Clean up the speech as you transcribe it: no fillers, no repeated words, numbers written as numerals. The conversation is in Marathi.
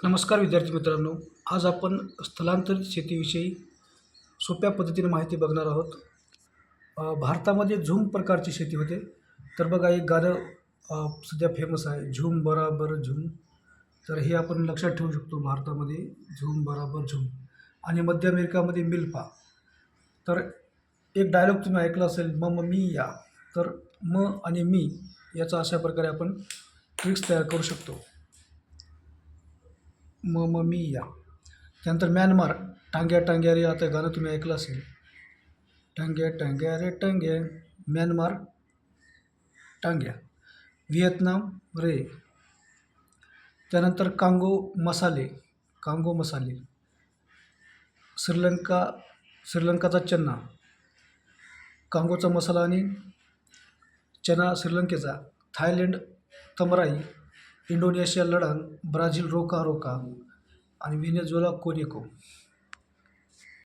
नमस्कार विद्यार्थी मित्रांनो. आज आपण स्थलांतरित शेतीविषयी सोप्या पद्धतीने माहिती बघणार आहोत. भारतामध्ये झूम प्रकारची शेती होते. तर बघा एक गाणं सध्या फेमस आहे, झूम बराबर झूम. तर हे आपण लक्षात ठेवू शकतो भारतामध्ये झूम बराबर झूम. आणि मध्य अमेरिकामध्ये मिल्पा. तर एक डायलॉग तुम्ही ऐकला असेल, मम मी या. तर म आणि मी याचा अशा प्रकारे आपण ट्रिक्स तयार करू शकतो. मम मी या. त्यानंतर म्यानमार, टांग्या टांग्या रे, आता गाणं तुम्ही ऐकलं असेल. टांग्या टांग्या रे टांग्या, म्यानमार टांग्या. व्हिएतनाम रे. त्यानंतर कांगो मसाले. श्रीलंका, श्रीलंकाचा चन्ना. कांगोचा मसाला आणि चना श्रीलंकेचा. थायलंड तमराई. इंडोनेशिया लडांग. ब्राझील रोका रोका आणि व्हेनेझुएला कोनेको.